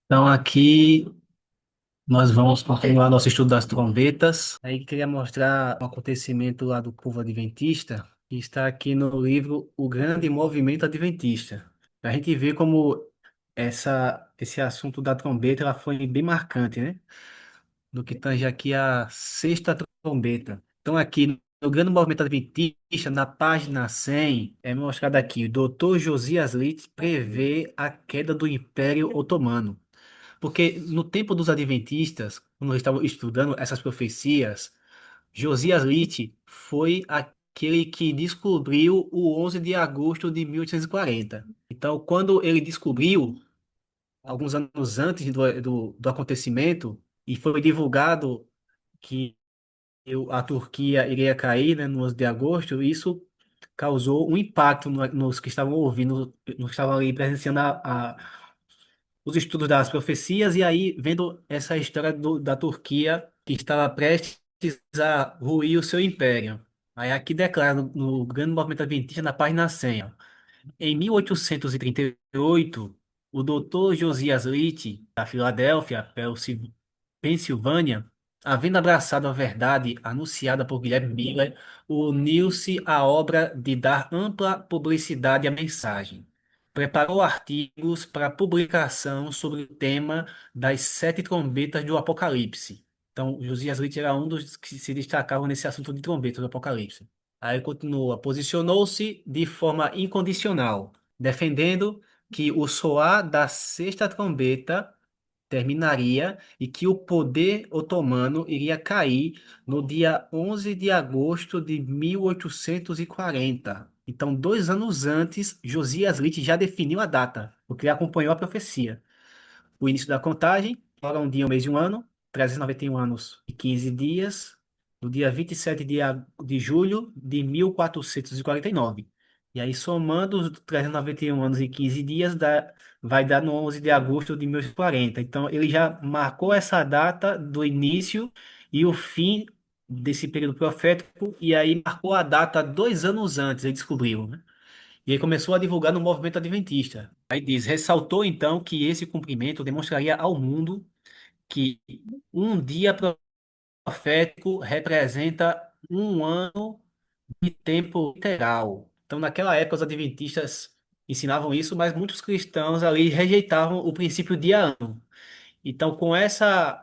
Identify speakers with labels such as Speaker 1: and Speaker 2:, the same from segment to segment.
Speaker 1: Então, aqui nós vamos continuar nosso estudo das trombetas. Aí queria mostrar um acontecimento lá do povo adventista, que está aqui no livro O Grande Movimento Adventista. A gente vê como esse assunto da trombeta ela foi bem marcante, né? No que tange aqui a sexta trombeta. Então, aqui no Grande Movimento Adventista, na página 100, é mostrado aqui: o Dr. Josias Litz prevê a queda do Império Otomano. Porque no tempo dos adventistas, quando eles estavam estudando essas profecias, Josias Litt foi aquele que descobriu o 11 de agosto de 1840. Então, quando ele descobriu, alguns anos antes do acontecimento, e foi divulgado que a Turquia iria cair, né, no 11 de agosto, isso causou um impacto nos que estavam ouvindo, nos que estavam ali presenciando os estudos das profecias, e aí vendo essa história da Turquia que estava prestes a ruir o seu império. Aí aqui declara no Grande Movimento Adventista, na página 100, ó. Em 1838, o doutor Josias Litt, da Filadélfia, Pensilvânia, havendo abraçado a verdade anunciada por Guilherme Miller, uniu-se à obra de dar ampla publicidade à mensagem. Preparou artigos para publicação sobre o tema das sete trombetas do Apocalipse. Então, Josias Litt era um dos que se destacavam nesse assunto de trombetas do Apocalipse. Aí continua, posicionou-se de forma incondicional, defendendo que o soar da sexta trombeta terminaria e que o poder otomano iria cair no dia 11 de agosto de 1840. Então, 2 anos antes, Josias Litt já definiu a data, porque ele acompanhou a profecia. O início da contagem, para um dia, um mês e um ano, 391 anos e 15 dias, no dia 27 de julho de 1449. E aí, somando os 391 anos e 15 dias, vai dar no 11 de agosto de 1840. Então, ele já marcou essa data do início e o fim desse período profético, e aí marcou a data 2 anos antes, ele descobriu, né? E ele começou a divulgar no movimento adventista. Aí diz, ressaltou então que esse cumprimento demonstraria ao mundo que um dia profético representa um ano de tempo literal. Então, naquela época, os adventistas ensinavam isso, mas muitos cristãos ali rejeitavam o princípio de ano. Então, com essa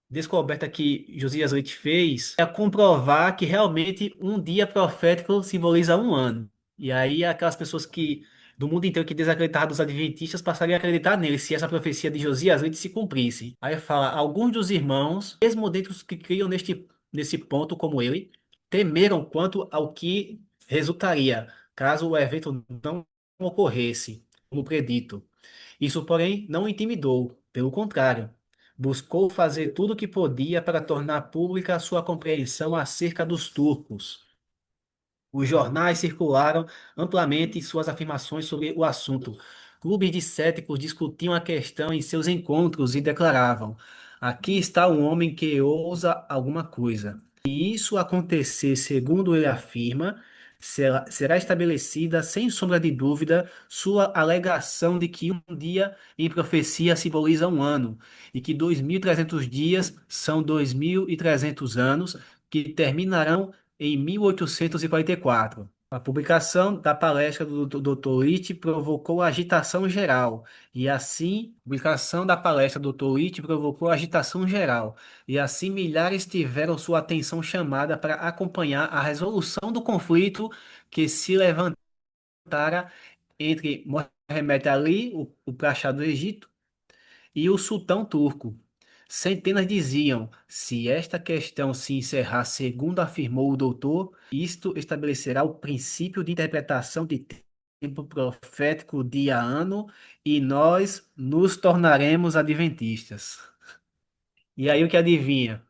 Speaker 1: descoberta que Josias Leite fez é comprovar que realmente um dia profético simboliza um ano. E aí aquelas pessoas que do mundo inteiro que desacreditavam dos adventistas passariam a acreditar nele se essa profecia de Josias Leite se cumprisse. Aí fala, alguns dos irmãos, mesmo dentre os que criam nesse ponto como ele, temeram quanto ao que resultaria caso o evento não ocorresse, como predito. Isso, porém, não o intimidou, pelo contrário, buscou fazer tudo o que podia para tornar pública a sua compreensão acerca dos turcos. Os jornais circularam amplamente suas afirmações sobre o assunto. Clubes de céticos discutiam a questão em seus encontros e declaravam: aqui está um homem que ousa alguma coisa. Se isso acontecer, segundo ele afirma, será estabelecida, sem sombra de dúvida, sua alegação de que um dia em profecia simboliza um ano, e que 2.300 dias são 2.300 anos, que terminarão em 1844. A publicação da palestra do Dr. Litt provocou agitação geral, e assim, a publicação da palestra do Dr. Litt provocou agitação geral, e assim milhares tiveram sua atenção chamada para acompanhar a resolução do conflito que se levantara entre Mohamed Ali, o Pasha do Egito, e o sultão turco. Centenas diziam: se esta questão se encerrar segundo afirmou o doutor, isto estabelecerá o princípio de interpretação de tempo profético dia a ano e nós nos tornaremos adventistas. E aí o que adivinha?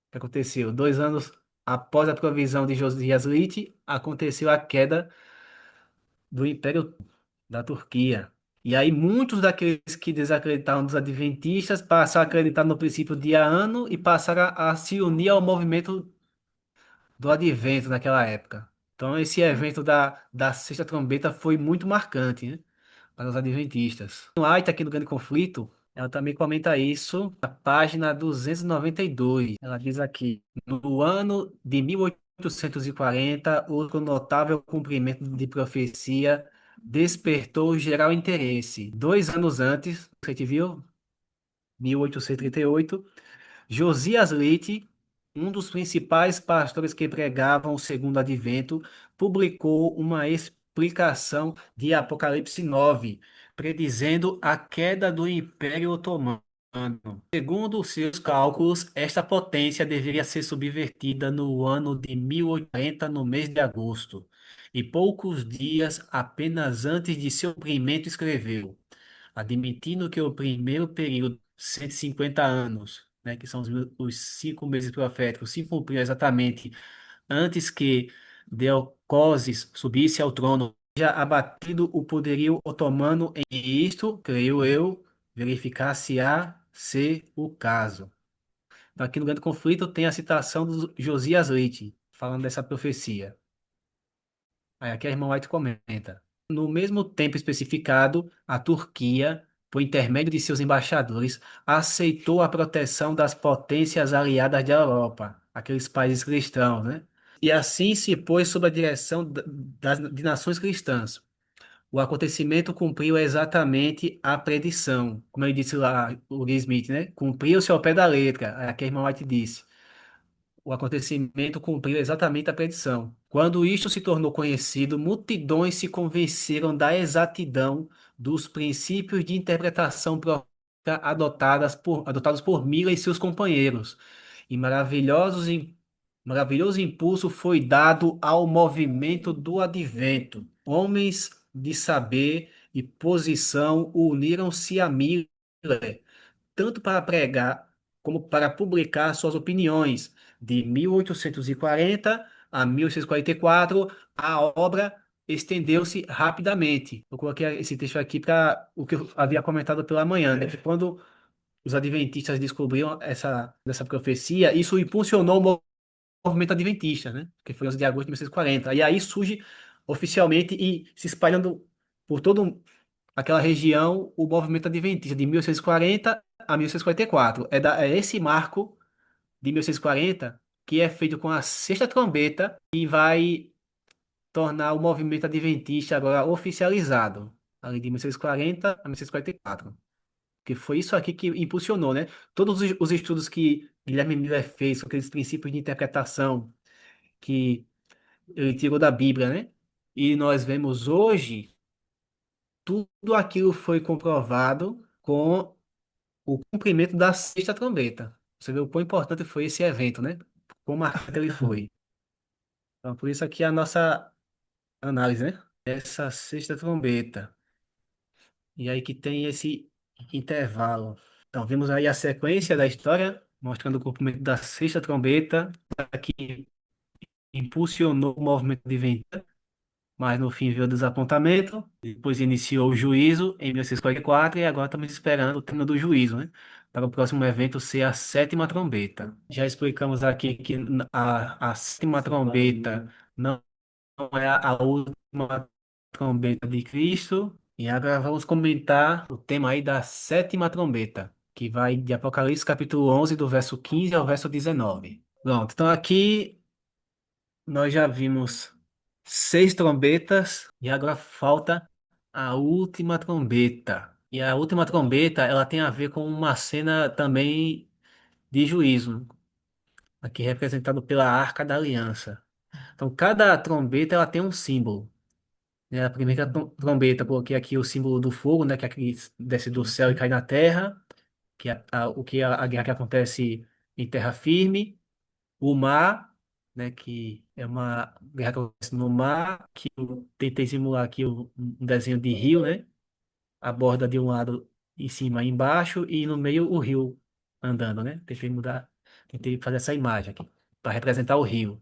Speaker 1: O que aconteceu? 2 anos após a provisão de Josias Litt, aconteceu a queda do Império da Turquia. E aí muitos daqueles que desacreditavam dos adventistas passaram a acreditar no princípio dia ano e passaram a se unir ao movimento do advento naquela época. Então esse evento da sexta trombeta foi muito marcante, né, para os adventistas. No Haiti, aqui no Grande Conflito, Ela também comenta isso na página 292. Ela diz aqui: no ano de 1840, outro notável cumprimento de profecia despertou geral interesse. 2 anos antes, você te viu? 1838, Josias Leite, um dos principais pastores que pregavam o segundo advento, publicou uma explicação de Apocalipse 9, predizendo a queda do Império Otomano. Segundo seus cálculos, esta potência deveria ser subvertida no ano de 1840, no mês de agosto. E poucos dias apenas antes de seu cumprimento, escreveu: admitindo que o primeiro período, 150 anos, né, que são os 5 meses proféticos, se cumpriu exatamente antes que Deocoses subisse ao trono, já abatido o poderio otomano, e isto, creio eu, verificar-se-á ser o caso. Então, aqui no Grande Conflito tem a citação do Josias Leite, falando dessa profecia. Aí aqui a irmã White comenta. No mesmo tempo especificado, a Turquia, por intermédio de seus embaixadores, aceitou a proteção das potências aliadas da Europa, aqueles países cristãos, né? E assim se pôs sob a direção de nações cristãs. O acontecimento cumpriu exatamente a predição, como ele disse lá, o Will Smith, né? Cumpriu-se ao pé da letra, aqui a irmã White disse. O acontecimento cumpriu exatamente a predição. Quando isto se tornou conhecido, multidões se convenceram da exatidão dos princípios de interpretação profética adotados por Mila e seus companheiros. E maravilhoso impulso foi dado ao movimento do advento. Homens de saber e posição uniram-se a Miller tanto para pregar como para publicar suas opiniões. De 1840 a 1844, a obra estendeu-se rapidamente. Eu coloquei esse texto aqui para o que eu havia comentado pela manhã, né? Que quando os adventistas descobriram essa profecia, isso impulsionou o movimento adventista, né? Que foi 11 de agosto de 1940. E aí surge oficialmente e se espalhando por todo aquela região, o movimento adventista de 1840 a 1844. É esse marco de 1840 que é feito com a sexta trombeta e vai tornar o movimento adventista agora oficializado, ali de 1640 a 1644. Que foi isso aqui que impulsionou, né? Todos os estudos que Guilherme Miller fez, com aqueles princípios de interpretação que ele tirou da Bíblia, né? E nós vemos hoje, tudo aquilo foi comprovado com o cumprimento da sexta trombeta. Você vê o quão importante foi esse evento, né? Quão marcante ele foi. Então, por isso aqui a nossa análise, né? Essa sexta trombeta. E aí que tem esse intervalo. Então, vimos aí a sequência da história, mostrando o cumprimento da sexta trombeta, que impulsionou o movimento de venda, mas no fim veio o desapontamento. Depois iniciou o juízo em 1944 e agora estamos esperando o término do juízo, né? Para o próximo evento ser a sétima trombeta. Já explicamos aqui que a sétima trombeta não é a última trombeta de Cristo. E agora vamos comentar o tema aí da sétima trombeta, que vai de Apocalipse capítulo 11, do verso 15 ao verso 19. Pronto, então aqui nós já vimos 6 trombetas e agora falta a última trombeta. E a última trombeta, ela tem a ver com uma cena também de juízo, aqui representado pela Arca da Aliança. Então, cada trombeta ela tem um símbolo, né? A primeira trombeta, coloquei aqui o símbolo do fogo, né? Que aqui desce do céu e cai na terra, que é a guerra que acontece em terra firme. O mar, né, que é uma guerra que acontece no mar, que eu tentei simular aqui um desenho de rio, né? A borda de um lado em cima e embaixo, e no meio o rio andando, né? Tentei fazer essa imagem aqui, para representar o rio.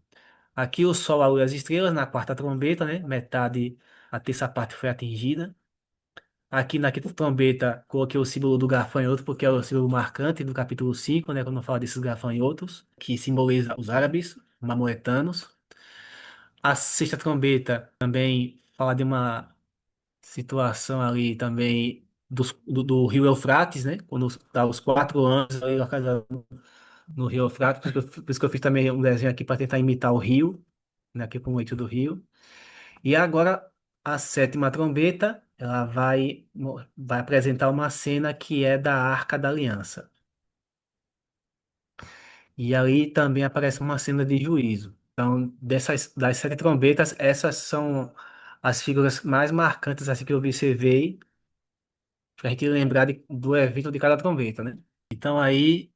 Speaker 1: Aqui o sol, a lua e as estrelas, na quarta trombeta, né? Metade, a terça parte foi atingida. Aqui na quinta trombeta, coloquei o símbolo do gafanhoto, porque é o símbolo marcante do capítulo 5, né, quando fala desses gafanhotos, que simboliza os árabes, maometanos. A sexta trombeta também fala de uma situação ali também do rio Eufrates, né? Quando está os 4 anos ali no rio Eufrates, por isso que eu fiz também um desenho aqui para tentar imitar o rio, né? Aqui com o leito do rio. E agora a sétima trombeta, ela vai apresentar uma cena que é da Arca da Aliança. E ali também aparece uma cena de juízo. Então, das 7 trombetas, essas são as figuras mais marcantes assim que eu observei, para a gente lembrar do evento de cada trombeta, né? Então aí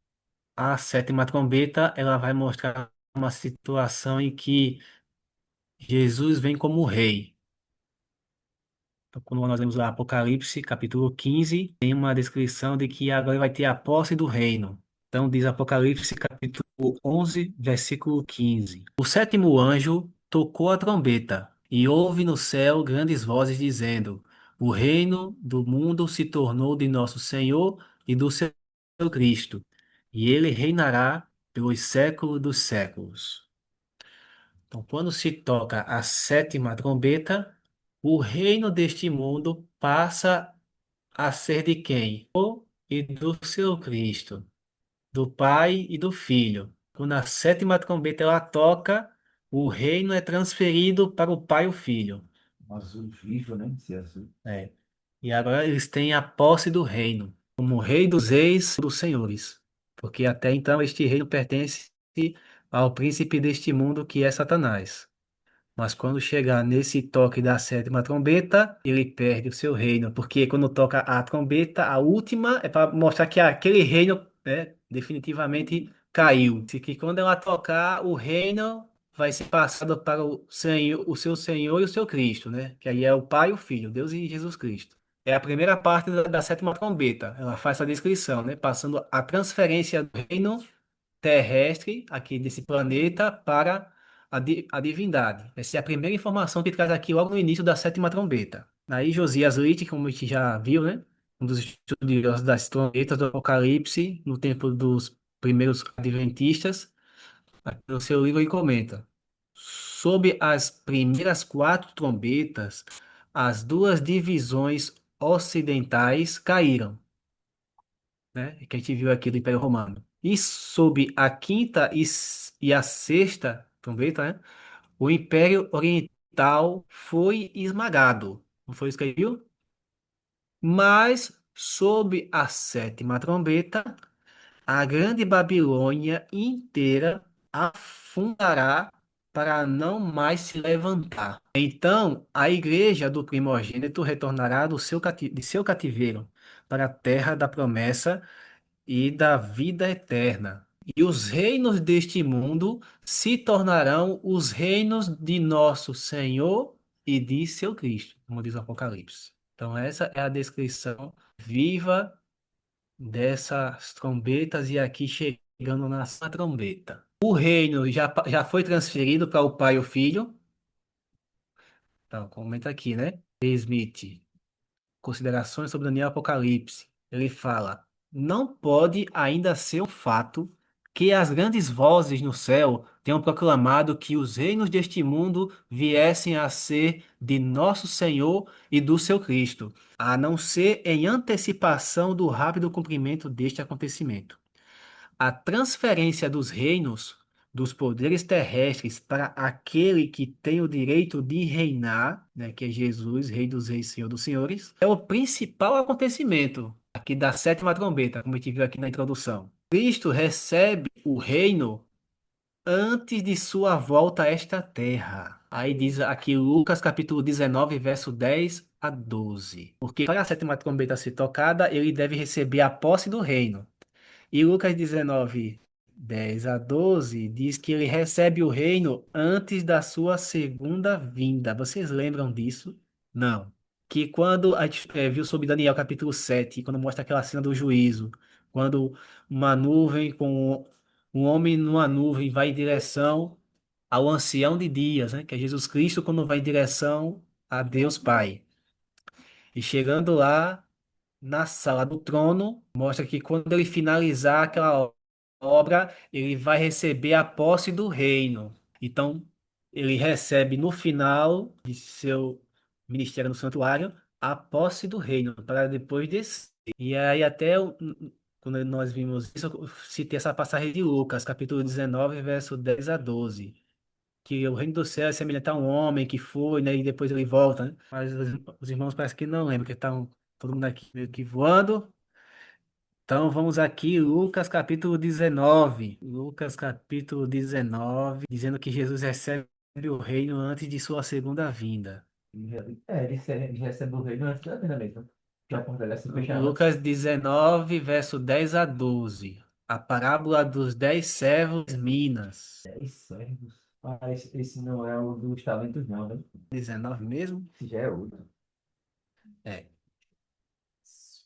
Speaker 1: a sétima trombeta, ela vai mostrar uma situação em que Jesus vem como rei. Então, quando nós lemos lá Apocalipse, capítulo 15, tem uma descrição de que agora vai ter a posse do reino. Então, diz Apocalipse, capítulo 11, versículo 15. O sétimo anjo tocou a trombeta, e houve no céu grandes vozes dizendo: O reino do mundo se tornou de nosso Senhor e do seu Cristo, e ele reinará pelos séculos dos séculos. Então, quando se toca a sétima trombeta, o reino deste mundo passa a ser de quem? E do seu Cristo, do Pai e do Filho. Quando a sétima trombeta ela toca, o reino é transferido para o Pai e o Filho.
Speaker 2: Um azul vivo, né? Esse azul.
Speaker 1: É. E agora eles têm a posse do reino, como Rei dos Reis, dos Senhores. Porque até então este reino pertence ao príncipe deste mundo que é Satanás. Mas quando chegar nesse toque da sétima trombeta, ele perde o seu reino, porque quando toca a trombeta, a última, é para mostrar que aquele reino, né, definitivamente caiu. E que quando ela tocar, o reino vai ser passado para o Senhor, o seu Senhor e o seu Cristo, né? Que aí é o Pai e o Filho, Deus e Jesus Cristo. É a primeira parte da sétima trombeta. Ela faz essa descrição, né? Passando a transferência do reino terrestre aqui desse planeta para a divindade. Essa é a primeira informação que traz aqui logo no início da sétima trombeta. Aí Josias Litt, como a gente já viu, né? Um dos estudiosos das trombetas do Apocalipse, no tempo dos primeiros adventistas, aqui no seu livro ele comenta: sob as primeiras 4 trombetas, as duas divisões ocidentais caíram, né? Que a gente viu aqui do Império Romano. E sob a quinta e a sexta trombeta, né? O Império Oriental foi esmagado. Não foi isso que ele viu? Mas sob a sétima trombeta, a grande Babilônia inteira afundará para não mais se levantar. Então, a igreja do primogênito retornará de seu cativeiro para a terra da promessa e da vida eterna. E os reinos deste mundo se tornarão os reinos de nosso Senhor e de seu Cristo, como diz o Apocalipse. Então, essa é a descrição viva dessas trombetas, e aqui chegando na sua trombeta. O reino já foi transferido para o Pai e o Filho. Então, comenta aqui, né? Smith. Considerações sobre Daniel Apocalipse. Ele fala: não pode ainda ser um fato que as grandes vozes no céu tenham proclamado que os reinos deste mundo viessem a ser de nosso Senhor e do seu Cristo, a não ser em antecipação do rápido cumprimento deste acontecimento. A transferência dos reinos, dos poderes terrestres para aquele que tem o direito de reinar, né, que é Jesus, Rei dos Reis, Senhor dos Senhores, é o principal acontecimento aqui da sétima trombeta, como a gente viu aqui na introdução. Cristo recebe o reino antes de sua volta a esta terra. Aí diz aqui Lucas capítulo 19, verso 10 a 12. Porque para a sétima trombeta ser tocada, ele deve receber a posse do reino. E Lucas 19, 10 a 12 diz que ele recebe o reino antes da sua segunda vinda. Vocês lembram disso? Não. Que quando a gente viu sobre Daniel capítulo 7, quando mostra aquela cena do juízo, quando uma nuvem com um homem numa nuvem vai em direção ao ancião de dias, né? Que é Jesus Cristo, quando vai em direção a Deus Pai. E chegando lá, na sala do trono, mostra que quando ele finalizar aquela obra, ele vai receber a posse do reino. Então, ele recebe no final de seu ministério no santuário a posse do reino, para depois descer. E aí quando nós vimos isso, eu citei essa passagem de Lucas, capítulo 19, verso 10 a 12. Que o reino do céu é semelhante a um homem que foi, né, e depois ele volta, né? Mas os irmãos parece que não lembram, que estão todo mundo aqui meio que voando. Então vamos aqui, Lucas capítulo 19. Lucas capítulo 19, dizendo que Jesus recebe o reino antes de sua segunda vinda.
Speaker 2: Ele recebe o reino antes da vida mesmo. Que a porta dela se fecha antes.
Speaker 1: Lucas 19, verso 10 a 12. A parábola dos 10 servos das Minas.
Speaker 2: 10 servos. Ah, esse não é o dos talentos, não, né?
Speaker 1: 19 mesmo?
Speaker 2: Esse já é outro.
Speaker 1: É.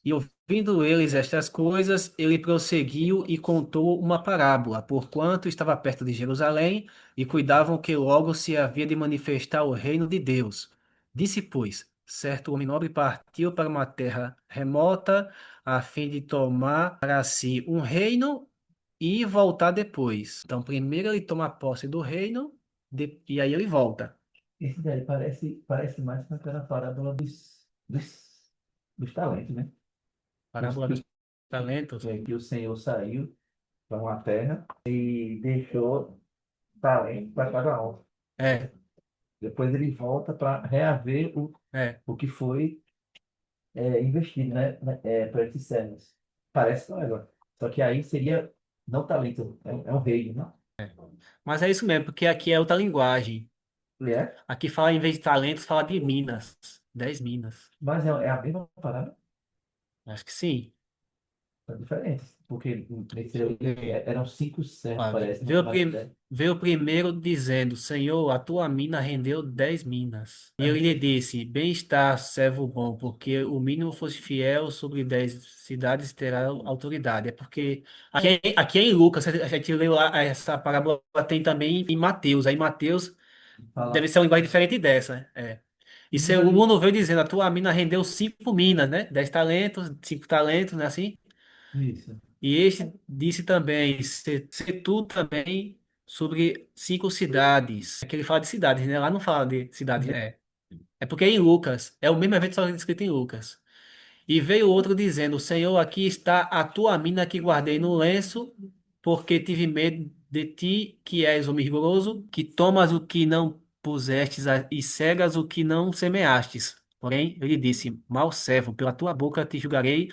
Speaker 1: E ouvindo eles estas coisas, ele prosseguiu e contou uma parábola, porquanto estava perto de Jerusalém e cuidavam que logo se havia de manifestar o reino de Deus. Disse, pois, certo homem nobre partiu para uma terra remota, a fim de tomar para si um reino e voltar depois. Então, primeiro ele toma posse do reino e aí ele volta.
Speaker 2: Esse daí parece mais com aquela parábola dos talentos, né?
Speaker 1: Parábola dos talentos.
Speaker 2: Que o Senhor saiu para uma terra e deixou talento para cada um.
Speaker 1: É,
Speaker 2: Depois ele volta para reaver
Speaker 1: é.
Speaker 2: o que foi investido, né, para esses servos. Parece não, agora. Só que aí seria não talento, é um reino, né?
Speaker 1: Mas é isso mesmo, porque aqui é outra linguagem.
Speaker 2: Ele é,
Speaker 1: Aqui fala, em vez de talentos, fala de minas. 10 minas.
Speaker 2: mas é a mesma parada,
Speaker 1: Acho que sim.
Speaker 2: é diferente. Porque nesse
Speaker 1: Deixa eu
Speaker 2: aí,
Speaker 1: ver.
Speaker 2: eram 5 servos,
Speaker 1: Ó,
Speaker 2: parece, não mais 10.
Speaker 1: veio primeiro dizendo, Senhor, a tua mina rendeu 10 minas. E ele lhe disse, bem está, servo bom, porque o mínimo fosse fiel sobre 10 cidades terá autoridade. É porque aqui é em Lucas, a gente leu essa parábola, tem também em Mateus. Aí Mateus deve
Speaker 2: Fala.
Speaker 1: ser uma linguagem diferente dessa, né? É. E
Speaker 2: Mas
Speaker 1: segundo veio dizendo, a tua mina rendeu 5 minas, né? 10 talentos, 5 talentos, né? Assim.
Speaker 2: isso.
Speaker 1: E este disse também, se tu também sobre 5 cidades. Aqui ele fala de cidades, né? Lá não fala de cidades, né? É porque é em Lucas, é o mesmo evento só escrito em Lucas. E veio outro dizendo, Senhor, aqui está a tua mina que guardei no lenço, porque tive medo de ti, que és homem rigoroso, que tomas o que não pusestes e cegas o que não semeastes. Porém, ele disse, mau servo, pela tua boca te julgarei.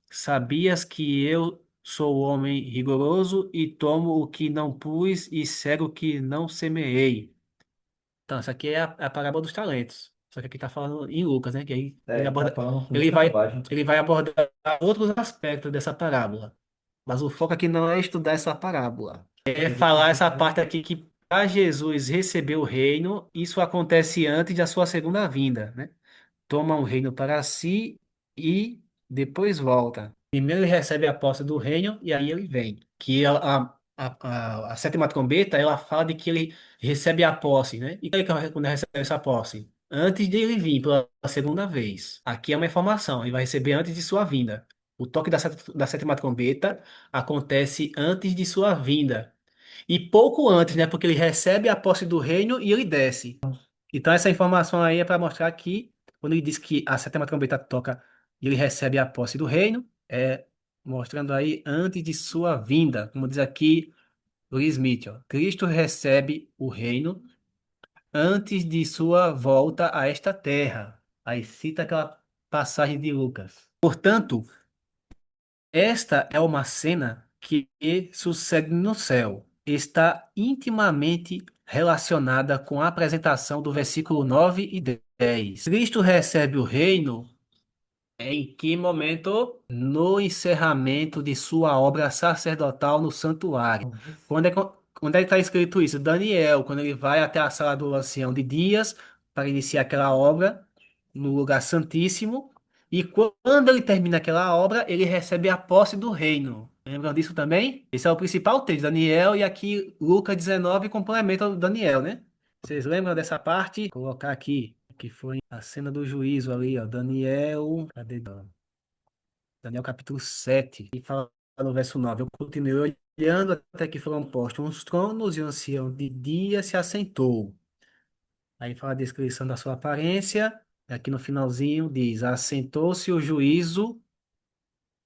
Speaker 1: Sabias que eu sou homem rigoroso e tomo o que não pus e cego o que não semeei. Então, essa aqui é a parábola dos talentos. Só que aqui está falando em Lucas, né? Que aí
Speaker 2: Ele tá falando com
Speaker 1: ele
Speaker 2: outra
Speaker 1: vai,
Speaker 2: linguagem.
Speaker 1: ele vai abordar outros aspectos dessa parábola. Mas o foco aqui não é estudar essa parábola. É
Speaker 2: Ele
Speaker 1: falar
Speaker 2: ele
Speaker 1: essa
Speaker 2: fala,
Speaker 1: parte aqui que para Jesus receber o reino, isso acontece antes da sua segunda vinda, né? Toma o reino para si e depois volta. Primeiro ele recebe a posse do reino e aí ele vem. Que a sétima trombeta, ela fala de que ele recebe a posse, né? E quando ele recebe essa posse? Antes de ele vir pela segunda vez. Aqui é uma informação, ele vai receber antes de sua vinda. O toque da sétima trombeta acontece antes de sua vinda. E pouco antes, né? Porque ele recebe a posse do reino e ele desce. Então, essa informação aí é para mostrar que, quando ele diz que a sétima trombeta toca e ele recebe a posse do reino, é mostrando aí antes de sua vinda. Como diz aqui Luiz Smith, ó, Cristo recebe o reino antes de sua volta a esta terra. Aí cita aquela passagem de Lucas. Portanto, esta é uma cena que sucede no céu. Está intimamente relacionada com a apresentação do versículo 9 e 10. Cristo recebe o reino em que momento? No encerramento de sua obra sacerdotal no santuário. Quando é que está escrito isso? Daniel, quando ele vai até a sala do ancião de Dias para iniciar aquela obra no lugar santíssimo. E quando ele termina aquela obra, ele recebe a posse do reino. Lembram disso também? Esse é o principal texto, Daniel, e aqui Lucas 19 complementa o Daniel, né? Vocês lembram dessa parte? Vou colocar aqui, que foi a cena do juízo ali, ó. Daniel, cadê? Daniel capítulo 7 e fala no verso 9. Eu continuei olhando até que foram postos uns tronos e o ancião de dia se assentou. Aí fala a descrição da sua aparência. Aqui no finalzinho diz: assentou-se o juízo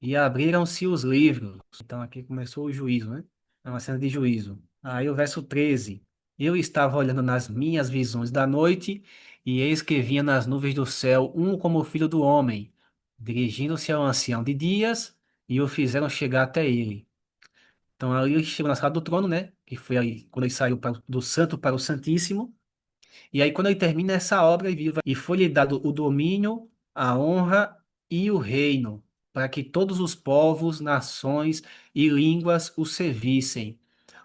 Speaker 1: e abriram-se os livros. Então aqui começou o juízo, né? É uma cena de juízo. Aí o verso 13: eu estava olhando nas minhas visões da noite, e eis que vinha nas nuvens do céu um como o filho do homem, dirigindo-se ao ancião de dias, e o fizeram chegar até ele. Então ali ele chegou na sala do trono, né? Que foi aí quando ele saiu do santo para o santíssimo. E aí, quando ele termina essa obra, ele viva, e foi-lhe dado o domínio, a honra e o reino, para que todos os povos, nações e línguas o servissem.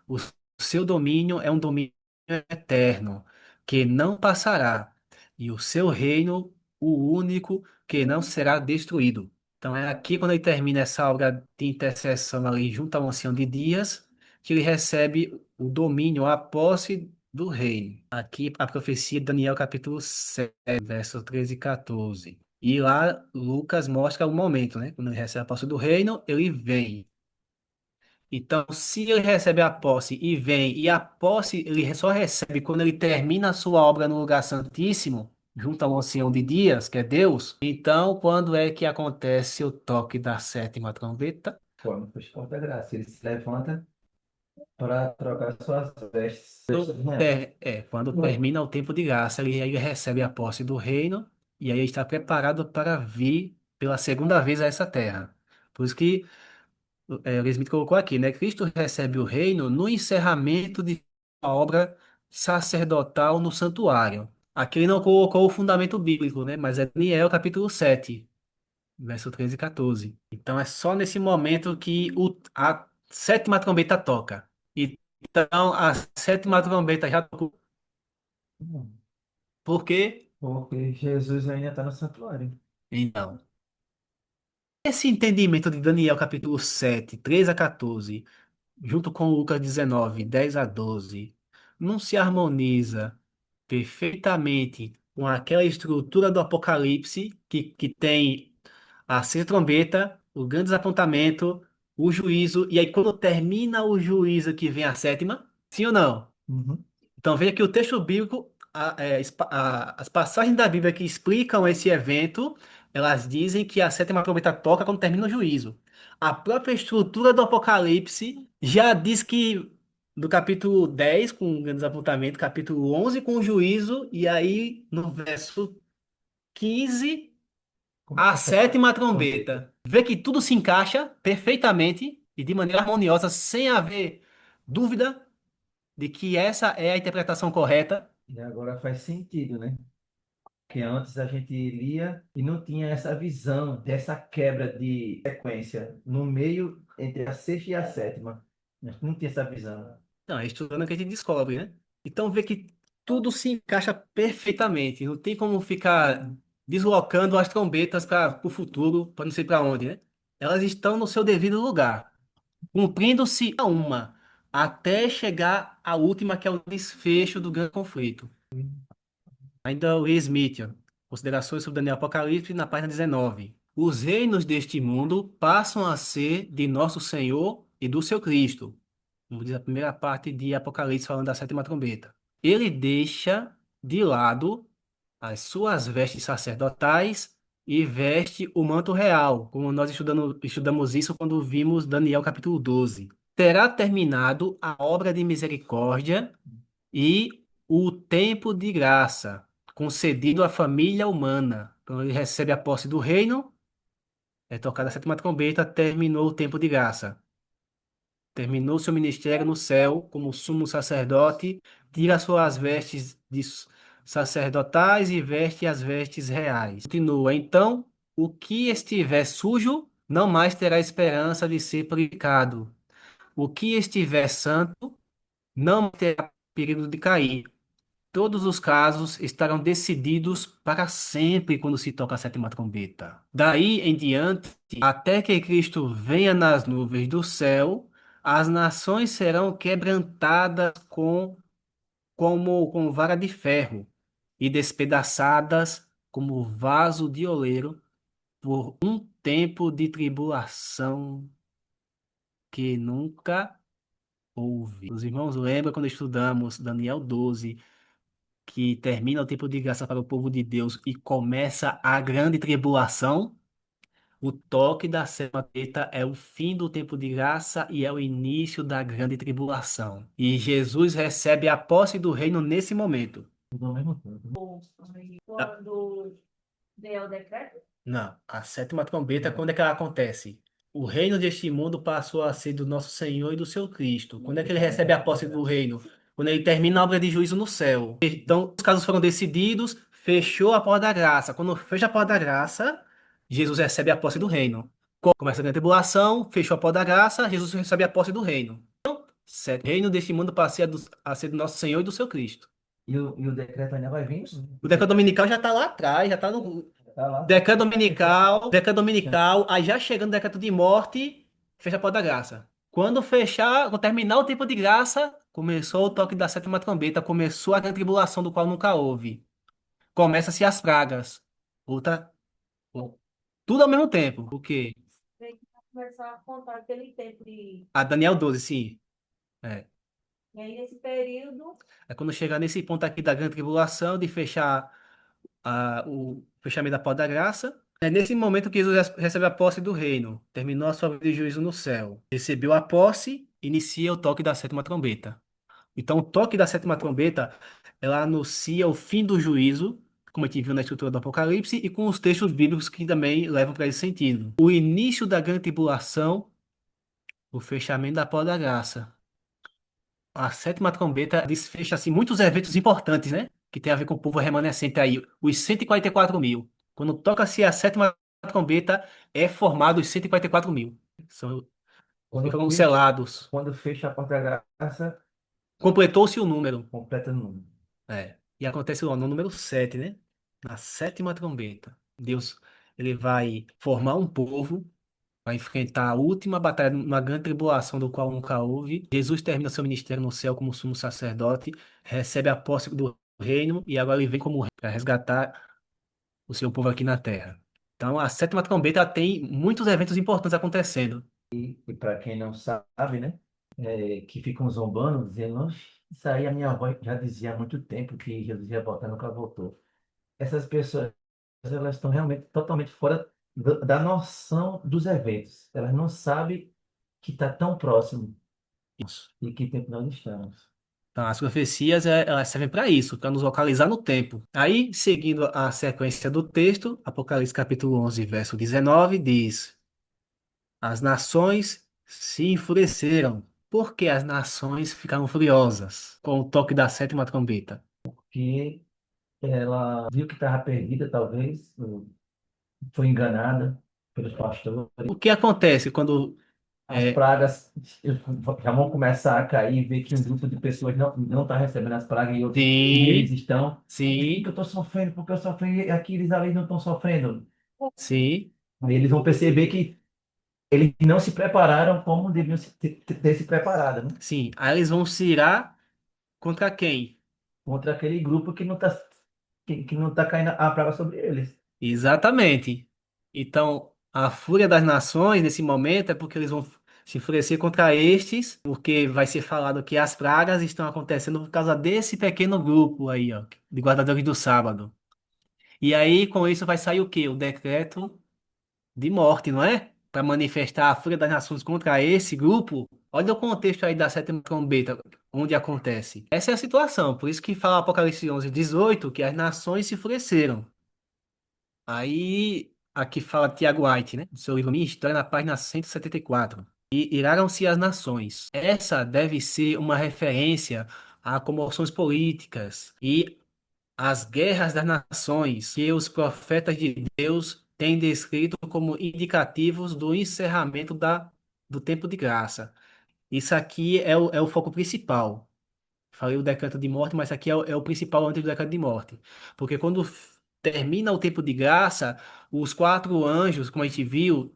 Speaker 1: O seu domínio é um domínio eterno, que não passará, e o seu reino, o único, que não será destruído. Então é aqui quando ele termina essa obra de intercessão ali junto ao ancião de dias, que ele recebe o domínio, a posse do reino. Aqui a profecia de Daniel capítulo 7, versos 13 e 14. E lá Lucas mostra o momento, né? Quando ele recebe a posse do reino, ele vem. Então, se ele recebe a posse e vem, e a posse ele só recebe quando ele termina a sua obra no lugar santíssimo, junto ao ancião de dias, que é Deus, então quando é que acontece o toque da sétima trombeta?
Speaker 2: Quando foi porta da graça, ele se levanta para trocar suas vestes.
Speaker 1: Quando termina o tempo de graça, ele recebe a posse do reino, e aí ele está preparado para vir pela segunda vez a essa terra. Por isso que o Smith colocou aqui, né? Cristo recebe o reino no encerramento de sua obra sacerdotal no santuário. Aqui ele não colocou o fundamento bíblico, né? Mas é Daniel capítulo 7, verso 13 e 14. Então é só nesse momento que a sétima trombeta toca. Então a sétima trombeta já tocou. Por quê?
Speaker 2: Porque Jesus ainda está no santuário.
Speaker 1: Então, esse entendimento de Daniel capítulo 7, 13 a 14 junto com Lucas 19, 10 a 12, não se harmoniza perfeitamente com aquela estrutura do Apocalipse que tem a sexta trombeta, o grande desapontamento, o juízo, e aí quando termina o juízo que vem a sétima, sim ou não?
Speaker 2: Uhum.
Speaker 1: Então veja que o texto bíblico, as passagens da Bíblia que explicam esse evento, elas dizem que a sétima trombeta toca quando termina o juízo. A própria estrutura do Apocalipse já diz que do capítulo 10 com o grande desapontamento, capítulo 11 com o juízo, e aí no verso 15 a
Speaker 2: Começa
Speaker 1: sétima
Speaker 2: com
Speaker 1: trombeta. Vê que tudo se encaixa perfeitamente e de maneira harmoniosa, sem haver dúvida de que essa é a interpretação correta.
Speaker 2: E agora faz sentido, né? Que antes a gente lia e não tinha essa visão dessa quebra de sequência no meio entre a sexta e a sétima. A gente não tinha essa visão.
Speaker 1: Não, é estudando que a gente descobre, né? Então vê que tudo se encaixa perfeitamente. Não tem como ficar deslocando as trombetas para o futuro, para não sei para onde, né? Elas estão no seu devido lugar, cumprindo-se a uma, até chegar à última, que é o desfecho do grande conflito. Ainda o Smith, ó, considerações sobre Daniel Apocalipse, na página 19. Os reinos deste mundo passam a ser de nosso Senhor e do seu Cristo. Como diz a primeira parte de Apocalipse falando da sétima trombeta. Ele deixa de lado as suas vestes sacerdotais e veste o manto real, como nós estudamos isso quando vimos Daniel capítulo 12. Terá terminado a obra de misericórdia e o tempo de graça concedido à família humana. Então ele recebe a posse do reino, é tocada a sétima trombeta, terminou o tempo de graça. Terminou seu ministério no céu como sumo sacerdote, tira suas vestes sacerdotais e veste as vestes reais. Continua, então, o que estiver sujo não mais terá esperança de ser purificado. O que estiver santo não terá perigo de cair. Todos os casos estarão decididos para sempre quando se toca a sétima trombeta. Daí em diante, até que Cristo venha nas nuvens do céu, as nações serão quebrantadas como com vara de ferro e despedaçadas como vaso de oleiro por um tempo de tribulação que nunca houve. Os irmãos lembram quando estudamos Daniel 12 que termina o tempo de graça para o povo de Deus e começa a grande tribulação, o toque da sétima trombeta é o fim do tempo de graça e é o início da grande tribulação. E Jesus recebe a posse do reino nesse momento.
Speaker 2: Tudo ao mesmo tempo.
Speaker 1: Ah,
Speaker 3: Quando deu o decreto?
Speaker 1: não, a sétima trombeta, quando é que ela acontece? O reino deste mundo passou a ser do nosso Senhor e do seu Cristo. Quando é que ele recebe a posse do reino? Quando ele termina a obra de juízo no céu. Então, os casos foram decididos, fechou a porta da graça. Quando fecha a porta da graça, Jesus recebe a posse do reino. Começa a grande tribulação, fechou a porta da graça, Jesus recebe a posse do reino. Certo. O reino deste mundo passa a ser do nosso Senhor e do seu Cristo.
Speaker 2: E o decreto ainda vai vir?
Speaker 1: O decreto dominical já está lá atrás, já está no.
Speaker 2: Tá lá.
Speaker 1: Decreto dominical, aí já chegando o decreto de morte, fecha a porta da graça. Quando fechar, quando terminar o tempo de graça, começou o toque da sétima trombeta, começou a grande tribulação do qual nunca houve. Começa-se as pragas. Outra, tudo ao mesmo tempo. O quê?
Speaker 3: Tem que começar a contar aquele tempo de.
Speaker 1: A Daniel 12, sim. É.
Speaker 3: E aí, nesse período,
Speaker 1: É quando chegar nesse ponto aqui da grande tribulação, de fechar o fechamento da porta da graça. É nesse momento que Jesus recebe a posse do reino, terminou a sua vida de juízo no céu. Recebeu a posse, inicia o toque da sétima trombeta. Então, o toque da sétima trombeta, ela anuncia o fim do juízo, como a gente viu na estrutura do Apocalipse, e com os textos bíblicos que também levam para esse sentido. O início da grande tribulação, o fechamento da porta da graça. A sétima trombeta desfecha assim, muitos eventos importantes, né? Que tem a ver com o povo remanescente aí, os 144 mil. Quando toca-se a sétima trombeta, é formado os 144 mil. São, que
Speaker 2: Quando
Speaker 1: foram
Speaker 2: fecha,
Speaker 1: selados.
Speaker 2: quando fecha a porta da graça,
Speaker 1: Completou-se o número.
Speaker 2: completa o número.
Speaker 1: É. E acontece lá no número 7, né? Na sétima trombeta. Deus, ele vai formar um povo, vai enfrentar a última batalha, uma grande tribulação do qual nunca houve. Jesus termina seu ministério no céu como sumo sacerdote, recebe a posse do reino e agora ele vem como rei para resgatar o seu povo aqui na terra. Então, a sétima trombeta tem muitos eventos importantes acontecendo.
Speaker 2: E para quem não sabe, né? Que ficam zombando, dizendo, "Oxe, isso aí a minha avó já dizia há muito tempo que Jesus ia voltar, nunca voltou." Essas pessoas, elas estão realmente totalmente fora da noção dos eventos. Elas não sabem que está tão próximo
Speaker 1: Isso.
Speaker 2: e que tempo nós estamos.
Speaker 1: Então, as profecias, elas servem para isso, para nos localizar no tempo. Aí, seguindo a sequência do texto, Apocalipse capítulo 11, verso 19, diz: As nações se enfureceram, porque as nações ficaram furiosas com o toque da sétima trombeta.
Speaker 2: Que ela viu que estava perdida, talvez, foi enganada pelos pastores.
Speaker 1: O que acontece quando...
Speaker 2: As
Speaker 1: É,
Speaker 2: pragas já vão começar a cair, ver que um grupo de pessoas não está recebendo as pragas e outros e eles
Speaker 1: sim,
Speaker 2: estão. Por que
Speaker 1: sim,
Speaker 2: eu estou sofrendo? Porque eu sofri e aqueles ali não estão sofrendo.
Speaker 1: sim,
Speaker 2: Aí eles vão perceber que eles não se prepararam como deviam ter se preparado, né?
Speaker 1: sim. Aí eles vão se irar contra quem?
Speaker 2: Contra aquele grupo que não tá caindo a praga sobre eles.
Speaker 1: Exatamente. Então, a fúria das nações nesse momento é porque eles vão se enfurecer contra estes, porque vai ser falado que as pragas estão acontecendo por causa desse pequeno grupo aí, ó, de guardadores do sábado. E aí, com isso, vai sair o quê? O decreto de morte, não é? Para manifestar a fúria das nações contra esse grupo. Olha o contexto aí da sétima trombeta, onde acontece. Essa é a situação, por isso que fala Apocalipse 11:18 que as nações se enfureceram. Aí, aqui fala Tiago White, né? No seu livro Minha História, na página 174. E iraram-se as nações. Essa deve ser uma referência a comoções políticas e às guerras das nações que os profetas de Deus têm descrito como indicativos do encerramento do tempo de graça. Isso aqui é o foco principal. Falei o decreto de morte, mas aqui é o principal antes do decreto de morte. Porque quando termina o tempo de graça, os quatro anjos, como a gente viu,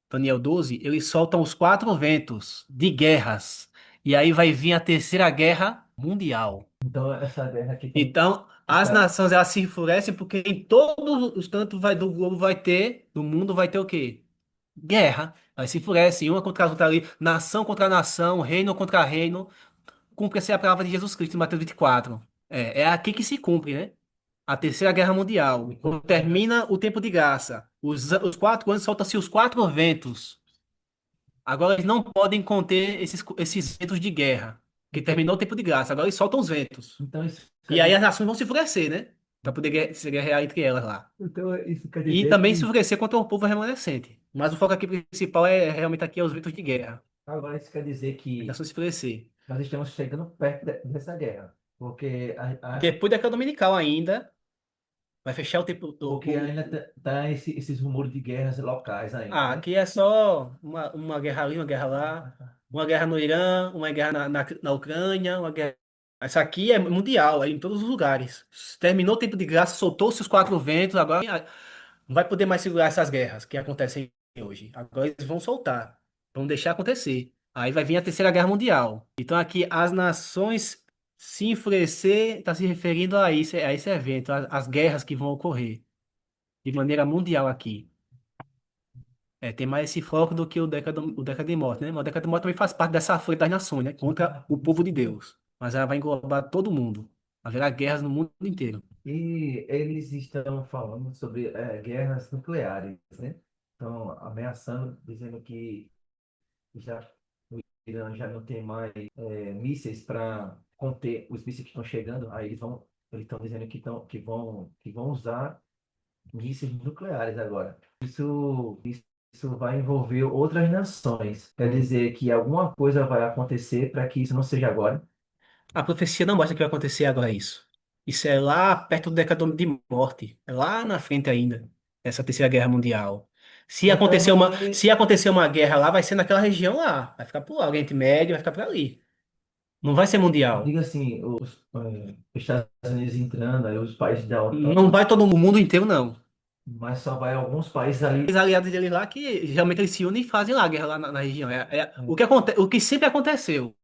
Speaker 1: Daniel 12, eles soltam os quatro ventos de guerras. E aí vai vir a terceira guerra mundial.
Speaker 2: Então, essa guerra aqui tem
Speaker 1: Então,
Speaker 2: que
Speaker 1: as
Speaker 2: estar.
Speaker 1: nações elas se enfurecem porque em todos os cantos do globo vai ter, do mundo vai ter o quê? Guerra. Elas se enfurecem, uma contra a outra ali, nação contra nação, reino contra reino. Cumpre-se a palavra de Jesus Cristo em Mateus 24. É aqui que se cumpre, né? A Terceira Guerra Mundial. Quando termina o tempo de graça. Os 4 anos soltam-se os 4 ventos. Agora eles não podem conter esses ventos de guerra. Porque terminou o tempo de graça. Agora eles soltam os ventos.
Speaker 2: Então isso
Speaker 1: E aí as nações vão se enfurecer, né? Para poder se guerrear entre elas lá.
Speaker 2: então isso quer
Speaker 1: E
Speaker 2: dizer
Speaker 1: também se
Speaker 2: que
Speaker 1: enfurecer contra o povo remanescente. Mas o foco aqui principal é realmente aqui é os ventos de guerra.
Speaker 2: agora isso quer dizer
Speaker 1: As
Speaker 2: que
Speaker 1: nações se enfurecer.
Speaker 2: nós estamos chegando perto dessa guerra, porque
Speaker 1: Depois da época dominical ainda, vai fechar o tempo.
Speaker 2: porque ainda tá esses rumores de guerras locais ainda, né?
Speaker 1: Aqui é só uma guerra ali, uma guerra lá, uma guerra no Irã, uma guerra na Ucrânia, uma guerra. Essa aqui é mundial, é em todos os lugares. Terminou o tempo de graça, soltou-se os 4 ventos, agora não vai poder mais segurar essas guerras que acontecem hoje. Agora eles vão soltar, vão deixar acontecer. Aí vai vir a Terceira Guerra Mundial. Então aqui as nações se enfurecer, está se referindo a esse evento, as guerras que vão ocorrer de maneira mundial aqui. Tem mais esse foco do que o Década de Morte, né? Mas o Década de Morte também faz parte dessa frente das nações, né? Contra o povo de Deus. Mas ela vai englobar todo mundo. Haverá guerras no mundo inteiro.
Speaker 2: E eles estão falando sobre guerras nucleares, né? Estão ameaçando, dizendo que já o Irã já não tem mais mísseis para conter os mísseis que estão chegando. Aí eles estão dizendo que vão usar mísseis nucleares agora. Isso vai envolver outras nações. Quer dizer que alguma coisa vai acontecer para que isso não seja agora.
Speaker 1: A profecia não mostra que vai acontecer agora isso. Isso é lá perto do Década de Morte. É lá na frente ainda. Essa Terceira Guerra Mundial.
Speaker 2: Então,
Speaker 1: Se acontecer uma guerra lá, vai ser naquela região lá. Vai ficar por lá. Oriente Médio vai ficar por ali. Não vai ser mundial.
Speaker 2: diga assim, os Estados Unidos entrando, aí os países da OTAN,
Speaker 1: Não vai todo o mundo inteiro, não.
Speaker 2: mas só vai alguns países ali.
Speaker 1: Os aliados deles lá que geralmente eles se unem e fazem lá a guerra lá na região. O que sempre aconteceu,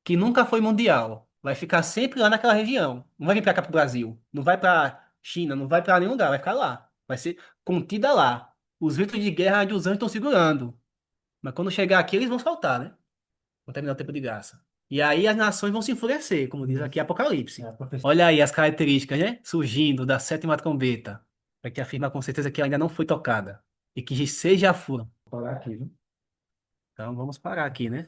Speaker 1: que nunca foi mundial, vai ficar sempre lá naquela região. Não vai vir pra cá pro Brasil. Não vai pra China, não vai pra nenhum lugar, vai ficar lá. Vai ser contida lá. Os ventos de guerra de os anjos estão segurando. Mas quando chegar aqui, eles vão soltar, né? Vão terminar o tempo de graça. E aí as nações vão se enfurecer, como diz aqui Apocalipse.
Speaker 2: A profecia
Speaker 1: Olha aí as características, né? Surgindo da sétima trombeta. Para que afirma com certeza que ela ainda não foi tocada. E que seis já foram.
Speaker 2: falar aqui, viu?
Speaker 1: Então vamos parar aqui, né?